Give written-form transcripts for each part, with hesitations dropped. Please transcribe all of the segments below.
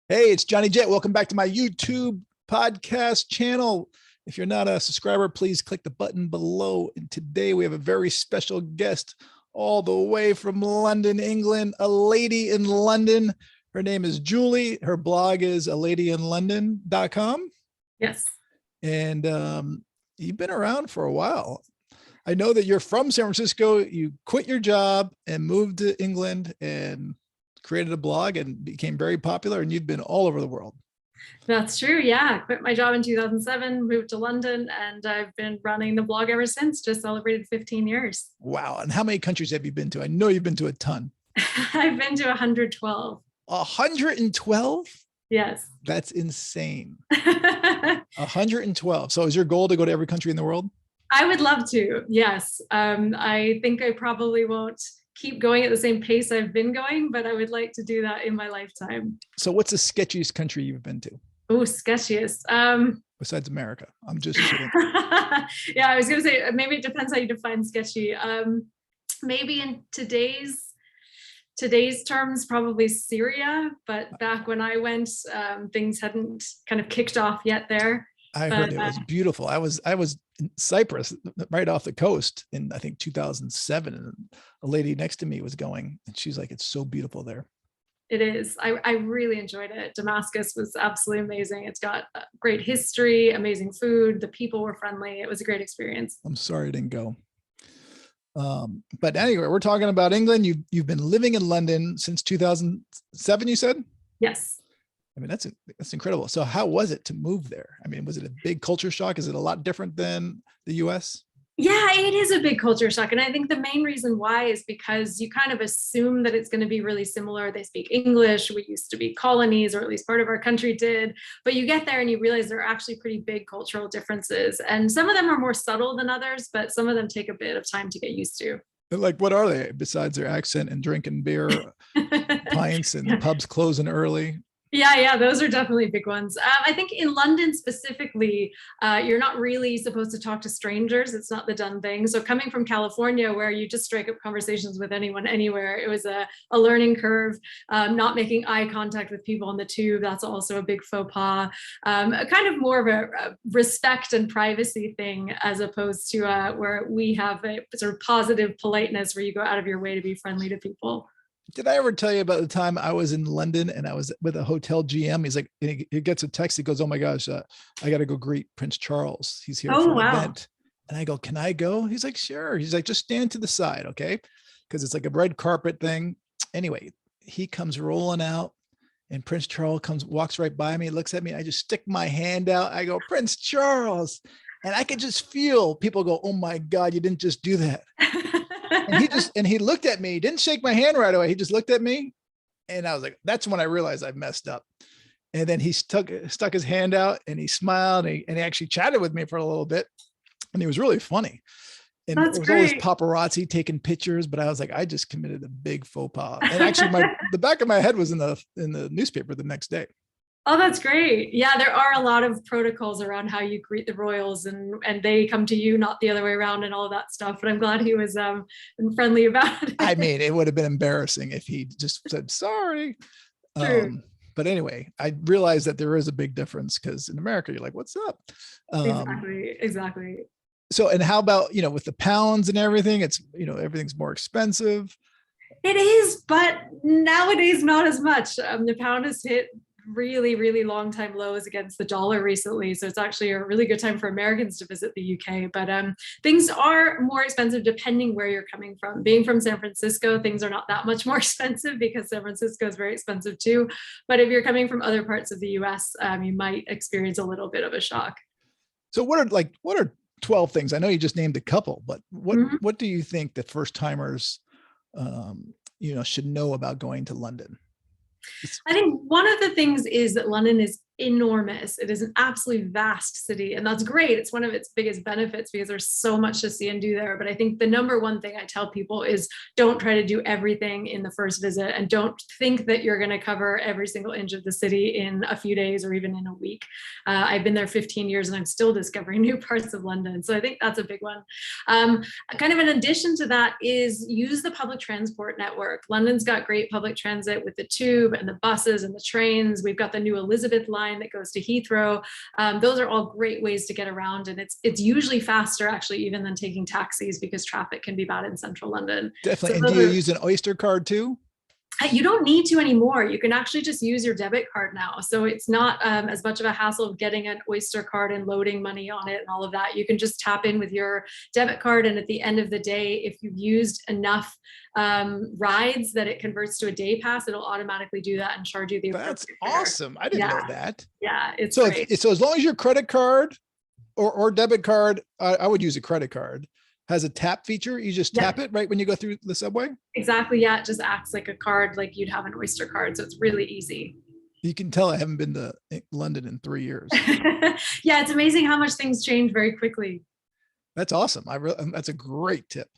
Hey, it's Johnny Jet. Welcome back to my YouTube podcast channel. If you're not a subscriber, please click the button below. And today we have a very special guest all the way from London, England, a lady in London. Her name is Julie. Her blog is aladyinlondon.com. Yes. And you've been around for a while. I know that you're from San Francisco. You quit your job and moved to England and created a blog and became very popular, and you've been all over the world. That's true. Yeah. Quit my job in 2007, moved to London, and I've been running the blog ever since. Just celebrated 15 years. Wow. And how many countries have you been to? I know you've been to a ton. I've been to 112. 112? Yes. That's insane. 112. So is your goal to go to every country in the world? I would love to. Yes. I think I probably won't keep going at the same pace I've been going, but I would like to do that in my lifetime. So what's the sketchiest country you've been to? Oh, sketchiest. Besides America. I'm just kidding. Yeah, I was going to say, maybe it depends how you define sketchy. Maybe in today's terms, probably Syria, but back when I went, things hadn't kind of kicked off yet there. I heard it was beautiful. I was in Cyprus, right off the coast in, I think, 2007. And a lady next to me was going, and she's like, it's so beautiful there. It is. I really enjoyed it. Damascus was absolutely amazing. It's got great history, amazing food. The people were friendly. It was a great experience. I'm sorry I didn't go. But anyway, we're talking about England. You've been living in London since 2007, you said? Yes. I mean, that's incredible. So how was it to move there? I mean, was it a big culture shock? Is it a lot different than the US? Yeah, it is a big culture shock. And I think the main reason why is because you kind of assume that it's going to be really similar. They speak English. We used to be colonies, or at least part of our country did. But you get there and you realize there are actually pretty big cultural differences. And some of them are more subtle than others, but some of them take a bit of time to get used to. Like, what are they besides their accent and drinking beer, pints, and pubs closing early? Yeah, those are definitely big ones. I think in London specifically, you're not really supposed to talk to strangers. It's not the done thing. So coming from California, where you just strike up conversations with anyone, anywhere, it was a learning curve. Not making eye contact with people on the tube, that's also a big faux pas. Kind of more of a respect and privacy thing, as opposed to where we have a sort of positive politeness where you go out of your way to be friendly to people. Did I ever tell you about the time I was in London and I was with a hotel GM? He's like, he gets a text. He goes, "Oh my gosh, I got to go greet Prince Charles. He's here for an event." And I go, "Can I go?" He's like, "Sure." He's like, "Just stand to the side, okay?" Because it's like a red carpet thing. Anyway, he comes rolling out, and Prince Charles walks right by me, looks at me. I just stick my hand out. I go, "Prince Charles," and I could just feel people go, "Oh my God, you didn't just do that." And he looked at me, he didn't shake my hand right away. He just looked at me. And I was like, that's when I realized I messed up. And then he stuck his hand out and he smiled and he actually chatted with me for a little bit. And he was really funny. And there was always paparazzi taking pictures, but I was like, I just committed a big faux pas. And actually the back of my head was in the newspaper the next day. Oh, that's great. Yeah, there are a lot of protocols around how you greet the royals, and they come to you, not the other way around, and all of that stuff. But I'm glad he was friendly about it. I mean, it would have been embarrassing if he just said sorry. True. But anyway, I realized that there is a big difference, because in America, you're like, "What's up?" Exactly. So, and how about, with the pounds and everything? It's, everything's more expensive. It is, but nowadays not as much. The pound has hit really, really long time lows against the dollar recently. So it's actually a really good time for Americans to visit the UK. But things are more expensive depending where you're coming from. Being from San Francisco, things are not that much more expensive, because San Francisco is very expensive too. But if you're coming from other parts of the US, you might experience a little bit of a shock. So what are 12 things? I know you just named a couple, but what do you think that first timers, should know about going to London? I think one of the things is that London is enormous. It is an absolutely vast city, and that's great. It's one of its biggest benefits because there's so much to see and do there. But I think the number one thing I tell people is don't try to do everything in the first visit, and don't think that you're going to cover every single inch of the city in a few days or even in a week. I've been there 15 years and I'm still discovering new parts of London. So I think that's a big one. Kind of in addition to that is use the public transport network. London's got great public transit with the tube and the buses and the trains. We've got the new Elizabeth line that goes to Heathrow. Those are all great ways to get around, and it's usually faster actually even than taking taxis because traffic can be bad in central London. Definitely. So and do you use an Oyster card too? You don't need to anymore. You can actually just use your debit card now. So it's not as much of a hassle of getting an Oyster card and loading money on it and all of that. You can just tap in with your debit card. And at the end of the day, if you've used enough rides that it converts to a day pass, it'll automatically do that and charge you the That's awesome. I didn't know that. Yeah, it's so great. So as long as your credit card or debit card, I would use a credit card, has a tap feature. You just tap it right when you go through the subway. Exactly. Yeah. It just acts like a card, like you'd have an Oyster card. So it's really easy. You can tell I haven't been to London in 3 years. Yeah. It's amazing how much things change very quickly. That's awesome. That's a great tip.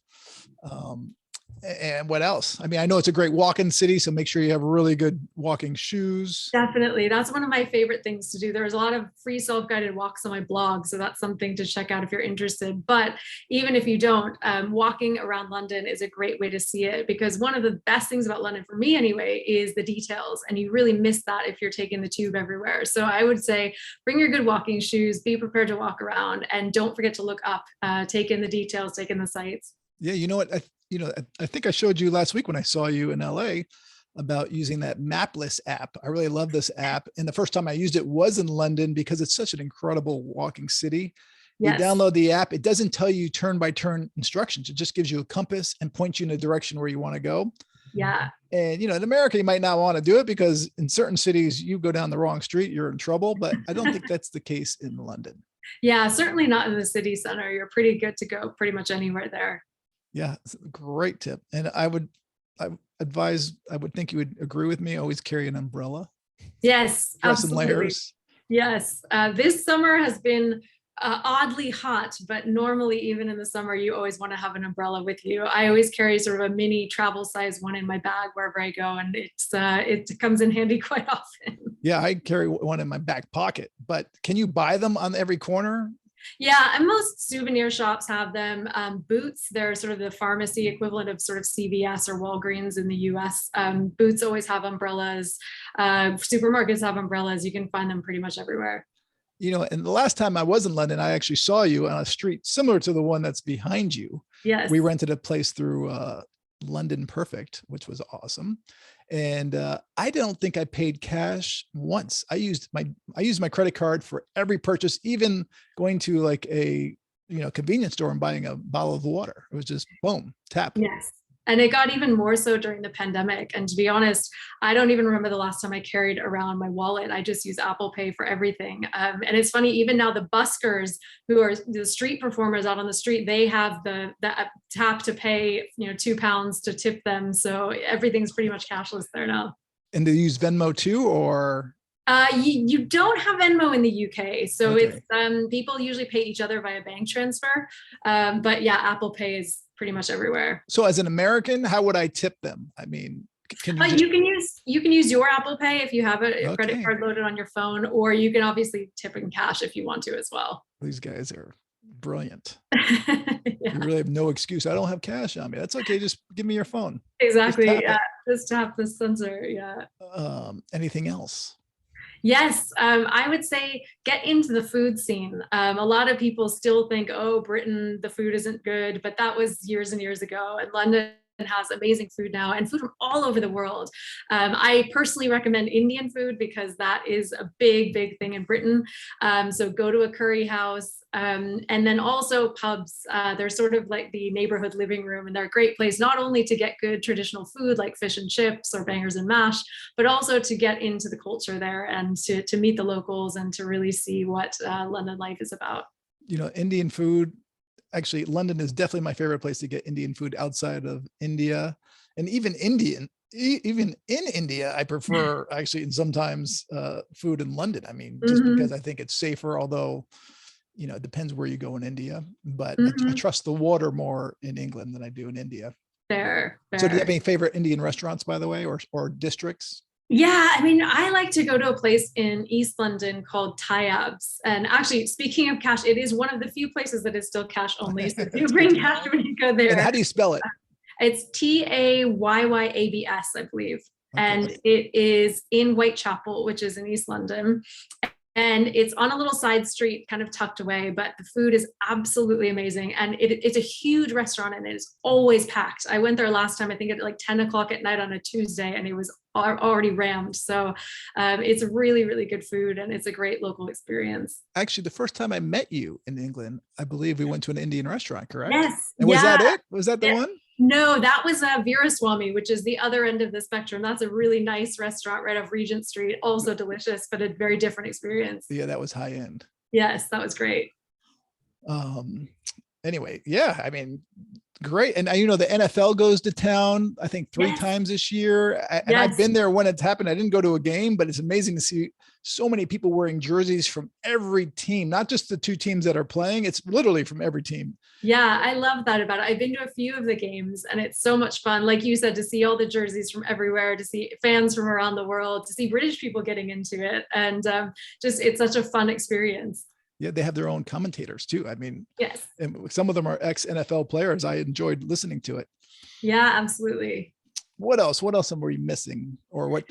And what else? I mean, I know it's a great walk-in city, so make sure you have really good walking shoes. Definitely. That's one of my favorite things to do. There's a lot of free self-guided walks on my blog, so that's something to check out if you're interested. But even if you don't, walking around London is a great way to see it, because one of the best things about London, for me anyway, is the details. And you really miss that if you're taking the tube everywhere. So I would say bring your good walking shoes, be prepared to walk around, and don't forget to look up, take in the details, take in the sights. Yeah, you know what? I think I showed you last week when I saw you in LA about using that Mapless app. I really love this app. And the first time I used it was in London because it's such an incredible walking city. Yes. You download the app. It doesn't tell you turn by turn instructions. It just gives you a compass and points you in a direction where you want to go. Yeah. And, in America, you might not want to do it because in certain cities, you go down the wrong street, you're in trouble. But I don't think that's the case in London. Yeah, certainly not in the city center. You're pretty good to go pretty much anywhere there. Yeah, it's a great tip. And I would think you would agree with me, always carry an umbrella. Yes, dress in layers. Yes. This summer has been oddly hot, but normally even in the summer, you always want to have an umbrella with you. I always carry sort of a mini travel size one in my bag wherever I go. And it comes in handy quite often. Yeah, I carry one in my back pocket, but can you buy them on every corner? Yeah, and most souvenir shops have them. Boots, they're sort of the pharmacy equivalent of sort of CVS or Walgreens in the US. Boots always have umbrellas. Supermarkets have umbrellas. You can find them pretty much everywhere. And the last time I was in London, I actually saw you on a street similar to the one that's behind you. Yes. We rented a place through London Perfect, which was awesome. And I don't think I paid cash once. I used my credit card for every purchase, even going to like a convenience store and buying a bottle of water. It was just boom, tap. Yes. And it got even more so during the pandemic. And to be honest, I don't even remember the last time I carried around my wallet. I just use Apple Pay for everything. And it's funny, even now the buskers who are the street performers out on the street, they have the tap to pay, £2 to tip them. So everything's pretty much cashless there now. And do you use Venmo too, or? You don't have Venmo in the UK. So okay. It's people usually pay each other via bank transfer. But yeah, Apple Pay is pretty much everywhere. So as an American, how would I tip them? I mean, you can use your Apple Pay if you have a credit card loaded on your phone, or you can obviously tip in cash if you want to as well. These guys are brilliant. Yeah. You really have no excuse. I don't have cash on me. That's okay. Just give me your phone. Exactly. Just tap the sensor. Yeah. Anything else? Yes, I would say get into the food scene. A lot of people still think, oh, Britain, the food isn't good, but that was years and years ago. And London has amazing food now, and food from all over the world. I personally recommend Indian food because that is a big thing in Britain. So go to a curry house, and then also pubs. They're sort of like the neighborhood living room, and they're a great place not only to get good traditional food like fish and chips or bangers and mash, but also to get into the culture there and to meet the locals and to really see what London life is about. Indian food. Actually, London is definitely my favorite place to get Indian food outside of India. And even even in India, I prefer actually, and sometimes food in London. I mean, just Mhm. because I think it's safer, although, it depends where you go in India, but I Mhm. trust the water more in England than I do in India. Fair, So do you have fair. any favorite Indian restaurants, by the way, or districts? Yeah, I mean, I like to go to a place in East London called Tyabs. And actually, speaking of cash, it is one of the few places that is still cash only. So do That's good bring to cash know. when you go And how there. do you spell it? It's Tayaybs, I believe. Okay, And it is in Whitechapel, which is in East London. And it's on a little side street, kind of tucked away, but the food is absolutely amazing. And it's a huge restaurant and it is always packed. I went there last time, I think at like 10 o'clock at night on a Tuesday, and it was already rammed. So it's really, really good food and it's a great local experience. actually, the first time I met you in England, I believe we went to an Indian restaurant, correct? Yes. And was that Yeah. it? Was that the Yeah. one? No, that was Veeraswamy, which is the other end of the spectrum. That's a really nice restaurant right off Regent Street. Also delicious, but a very different experience. Yeah, that was high end. Yes, that was great. Um, anyway, yeah, I mean, great. And the NFL goes to town, I think three Yes, times this year. And I've yes. been there when it's happened. I didn't go to a game, but it's amazing to see so many people wearing jerseys from every team, not just the two teams that are playing. It's literally from every team. Yeah, I love that about it. I've been to a few of the games and it's so much fun. Like you said, to see all the jerseys from everywhere, to see fans from around the world, to see British people getting into it. And just, it's such a fun experience. Yeah, they have their own commentators too. I mean, Yes. and some of them are ex NFL players. I enjoyed listening to it. Yeah, absolutely. What else? What else are we missing, or what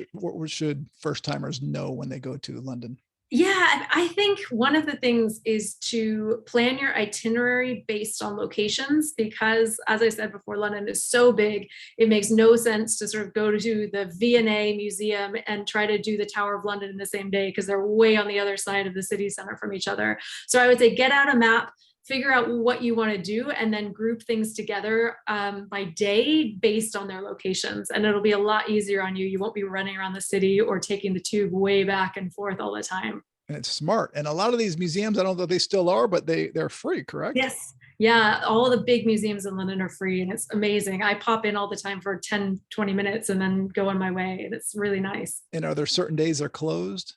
should first timers know when they go to London? Yeah, I think one of the things is to plan your itinerary based on locations because, as I said before, London is so big. It makes no sense to sort of go to the V&A Museum and try to do the Tower of London in the same day because they're way on the other side of the city center from each other. So I would say get out a map, figure out what you want to do, and then group things together by day based on their locations. And it'll be a lot easier on you. You won't be running around the city or taking the tube way back and forth all the time. And it's smart. And a lot of these museums, I don't know if they still are, but they're free, correct? Yes. Yeah, all the big museums in London are free and it's amazing. I pop in all the time for 10, 20 minutes and then go on my way. And it's really nice. And are there certain days they're closed?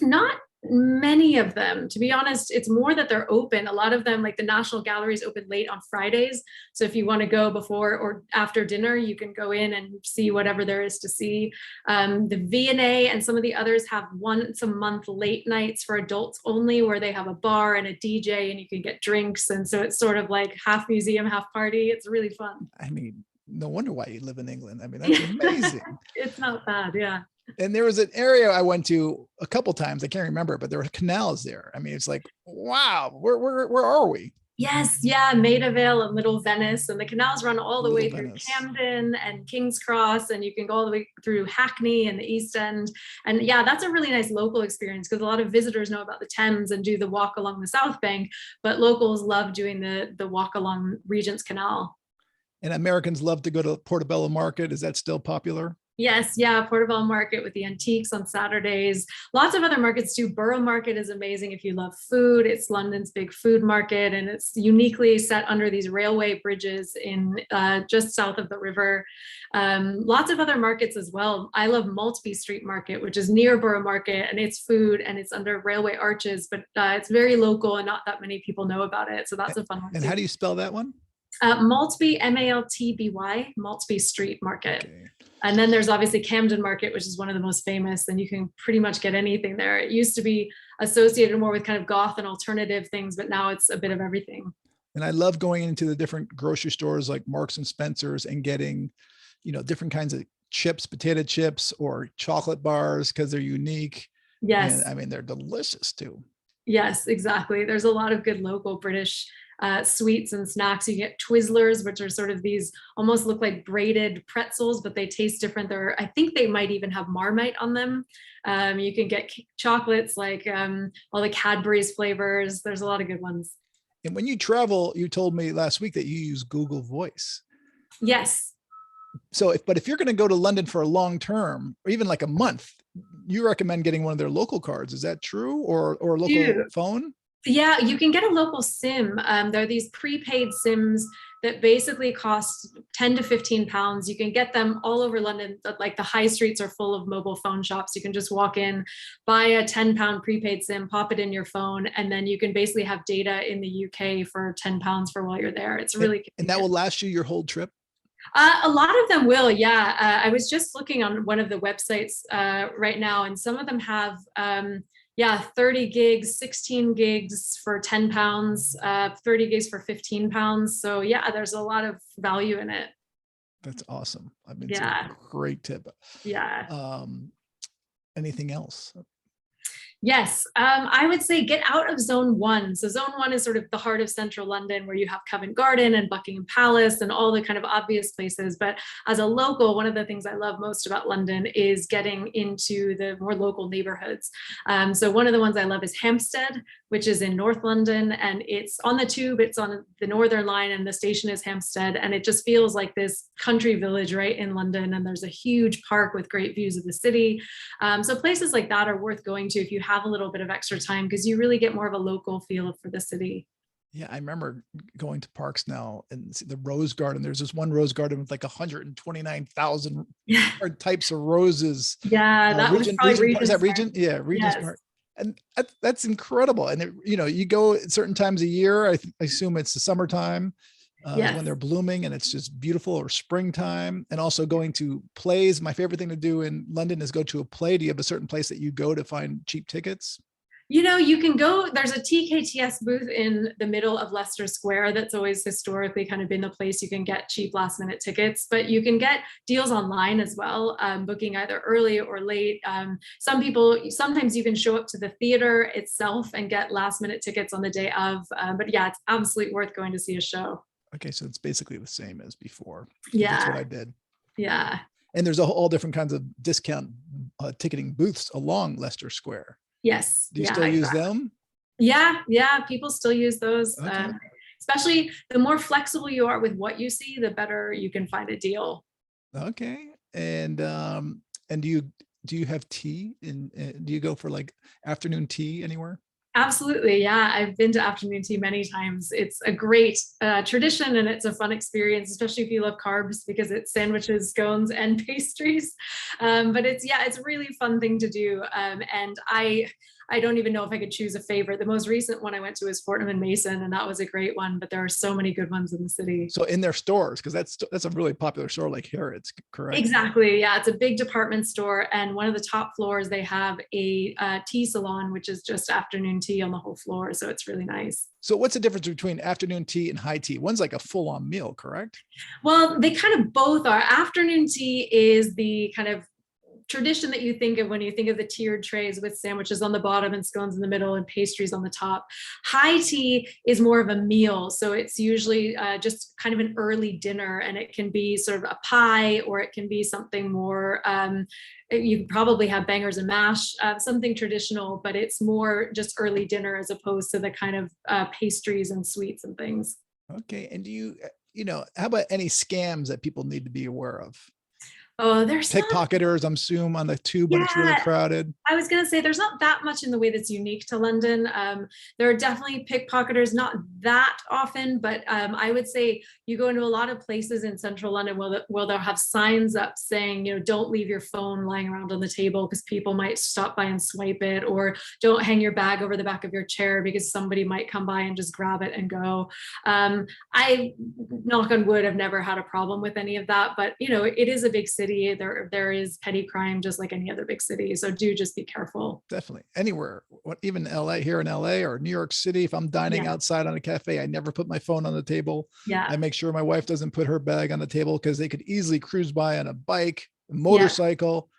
Not many of them, to be honest. It's more that they're open. A lot of them, like the National Gallery, is open late on Fridays. So if you want to go before or after dinner, you can go in and see whatever there is to see. The V&A and some of the others have once a month late nights for adults only, where they have a bar and a DJ and you can get drinks. And so it's sort of like half museum, half party. It's really fun. I mean, no wonder why you live in England. I mean, that's amazing. It's not bad. Yeah. And there was an area I went to a couple times. I can't remember, but there were canals there. I mean, it's like, wow, where are we? Yes, yeah, Maida Vale and Little Venice, and the canals run all the Little way through Venice. Camden and King's Cross, and you can go all the way through Hackney and the East End. And yeah, that's a really nice local experience because a lot of visitors know about the Thames and do the walk along the South Bank, but locals love doing the walk along Regent's Canal. And Americans love to go to Portobello Market. Is that still popular? Yes, yeah, Portobello Market with the antiques on Saturdays. Lots of other markets too. Borough Market is amazing if you love food. It's London's big food market, and it's uniquely set under these railway bridges in just south of the river. Lots of other markets as well. I love Maltby Street Market, which is near Borough Market, and it's food and it's under railway arches, but it's very local and not that many people know about it. So that's a fun one And too. how do you spell that one? Maltby, Maltby, Maltby Street Market. Okay. And then there's obviously Camden Market, which is one of the most famous, and you can pretty much get anything there. It used to be associated more with kind of goth and alternative things, but now it's a bit of everything. And I love going into the different grocery stores like Marks and Spencer's and getting, different kinds of chips, potato chips or chocolate bars because they're unique. Yes. And I mean, they're delicious too. Yes, exactly. There's a lot of good local British sweets and snacks. You get Twizzlers, which are sort of these almost look like braided pretzels, but they taste different. I think they might even have Marmite on them. You can get chocolates like all the Cadbury's flavors. There's a lot of good ones. And when you travel, you told me last week that you use Google Voice. Yes. So if you're going to go to London for a long term or even like a month, you recommend getting one of their local cards. Is that true? Or local phone? Yeah, you can get a local SIM. There are these prepaid SIMs that basically cost 10 to 15 pounds. You can get them all over London. Like the high streets are full of mobile phone shops. You can just walk in, buy a 10-pound prepaid SIM, pop it in your phone, and then you can basically have data in the UK for 10 pounds for while you're there. It's really convenient. And that will last you your whole trip? A lot of them will, yeah. I was just looking on one of the websites right now, and some of them have, yeah, 30 gigs, 16 gigs for 10 pounds, 30 gigs for 15 pounds. So yeah, there's a lot of value in it. That's awesome. I mean, Yeah. it's a great tip. Yeah. Anything else? Yes, I would say get out of zone one. So zone one is sort of the heart of central London where you have Covent Garden and Buckingham Palace and all the kind of obvious places. But as a local, one of the things I love most about London is getting into the more local neighborhoods. So one of the ones I love is Hampstead, which is in North London, and it's on the tube, it's on the Northern Line, and the station is Hampstead. And it just feels like this country village right in London. And there's a huge park with great views of the city. So places like that are worth going to if you have a little bit of extra time, because you really get more of a local feel for the city. Yeah, I remember going to parks now and the rose garden. There's this one rose garden with like 129,000 types of roses. Yeah, that was probably Regent. Is that Regent? Yeah, Regent's Park. And that's incredible. And you go at certain times a year. I assume it's the summertime when they're blooming, and it's just beautiful, or springtime. And also going to plays. My favorite thing to do in London is go to a play. Do you have a certain place that you go to find cheap tickets? You can go, there's a TKTS booth in the middle of Leicester Square that's always historically kind of been the place you can get cheap last minute tickets, but you can get deals online as well, booking either early or late. Sometimes you can show up to the theater itself and get last minute tickets on the day of, but yeah, it's absolutely worth going to see a show. Okay, so it's basically the same as before. Yeah. That's what I did. Yeah. And there's all different kinds of discount ticketing booths along Leicester Square. Yes. Do you still use them? Yeah. People still use those. Okay. Especially the more flexible you are with what you see, the better you can find a deal. Okay. And do you have tea? Do you go for like afternoon tea anywhere? Absolutely. Yeah. I've been to afternoon tea many times. It's a great tradition, and it's a fun experience, especially if you love carbs, because it's sandwiches, scones, and pastries. But it's a really fun thing to do. And I don't even know if I could choose a favorite. The most recent one I went to was Fortnum and Mason, and that was a great one, but there are so many good ones in the city. So in their stores, because that's a really popular store like Harrods, correct? Exactly. Yeah. It's a big department store, and one of the top floors, they have a tea salon, which is just afternoon tea on the whole floor. So it's really nice. So what's the difference between afternoon tea and high tea? One's like a full-on meal, correct? Well, they kind of both are. Afternoon tea is the kind of tradition that you think of when you think of the tiered trays with sandwiches on the bottom and scones in the middle and pastries on the top. High tea is more of a meal. So it's usually just kind of an early dinner, and it can be sort of a pie, or it can be something more, you probably have bangers and mash, something traditional, but it's more just early dinner as opposed to the kind of pastries and sweets and things. Okay. And do you how about any scams that people need to be aware of? Oh, there's pickpocketers, I'm assuming, on the tube when it's really crowded. I was going to say there's not that much in the way that's unique to London. There are definitely pickpocketers, not that often, but I would say you go into a lot of places in central London where they'll have signs up saying, don't leave your phone lying around on the table because people might stop by and swipe it, or don't hang your bag over the back of your chair because somebody might come by and just grab it and go. I, knock on wood, have never had a problem with any of that, but it is a big city. There is petty crime just like any other big city. So do just be careful. Definitely. Anywhere, even here in LA or New York City, if I'm dining outside on a cafe, I never put my phone on the table. Yeah. I make sure my wife doesn't put her bag on the table, because they could easily cruise by on a bike, a motorcycle,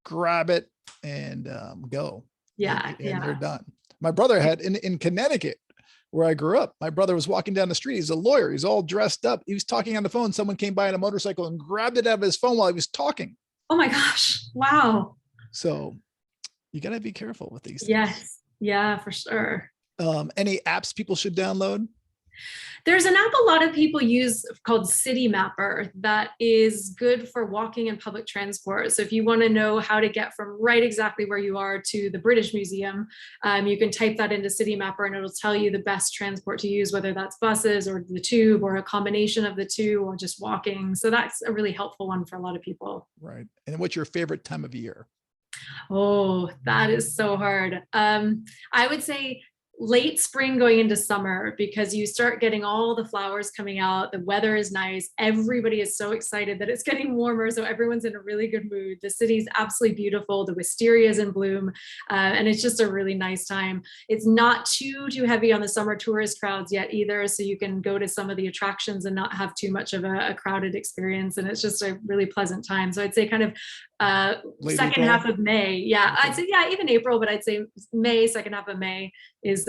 grab it, and go. Yeah. And they're done. My brother had in Connecticut, where I grew up, my brother was walking down the street. He's a lawyer. He's all dressed up. He was talking on the phone. Someone came by on a motorcycle and grabbed it out of his phone while he was talking. Oh my gosh. Wow. So you got to be careful with these things. Yes. Yeah, for sure. Any apps people should download? There's an app a lot of people use called City Mapper that is good for walking in public transport. So if you want to know how to get from right exactly where you are to the British Museum, you can type that into City Mapper and it'll tell you the best transport to use, whether that's buses or the tube or a combination of the two or just walking. So that's a really helpful one for a lot of people. Right. And what's your favorite time of year? Oh, that is so hard. I would say late spring going into summer because you start getting all the flowers coming out. The weather is nice. Everybody is so excited that it's getting warmer. So everyone's in a really good mood. The city's absolutely beautiful. The wisteria is in bloom. And it's just a really nice time. It's not too heavy on the summer tourist crowds yet either. So you can go to some of the attractions and not have too much of a crowded experience. And it's just a really pleasant time. So I'd say kind of second half of May. Yeah, okay. I'd say, yeah, even April, but I'd say May, second half of May is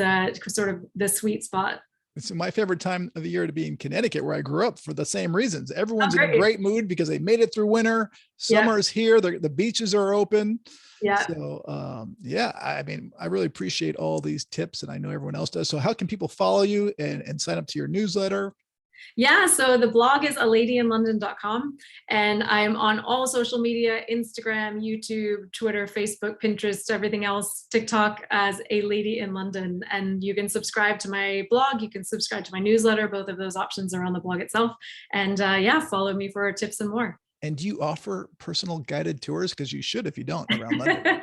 sort of the sweet spot. It's my favorite time of the year to be in Connecticut, where I grew up, for the same reasons. Everyone's in a great mood because they made it through winter. Summer is here. The beaches are open. Yeah. So, yeah, I mean, I really appreciate all these tips, and I know everyone else does. So how can people follow you and sign up to your newsletter? Yeah, so the blog is aladyinlondon.com, and I'm on all social media, Instagram, YouTube, Twitter, Facebook, Pinterest, everything else, TikTok as A Lady in London. And you can subscribe to my blog, you can subscribe to my newsletter. Both of those options are on the blog itself. And yeah, follow me for tips and more. And do you offer personal guided tours? Because you should if you don't, around London.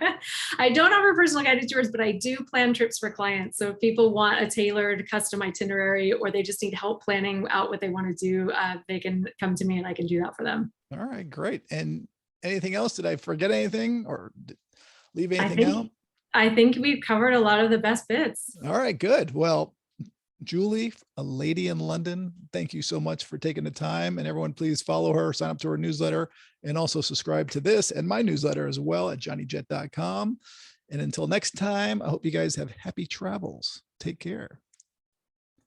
I don't offer personal guided tours, but I do plan trips for clients. So if people want a tailored custom itinerary or they just need help planning out what they want to do, they can come to me and I can do that for them. All right, great. And anything else? Did I forget anything or leave anything out? I think we've covered a lot of the best bits. All right, good. Well, Julie, A Lady in London, thank you so much for taking the time. And everyone, please follow her, sign up to her newsletter, and also subscribe to this and my newsletter as well at johnnyjet.com. And until next time, I hope you guys have happy travels. Take care.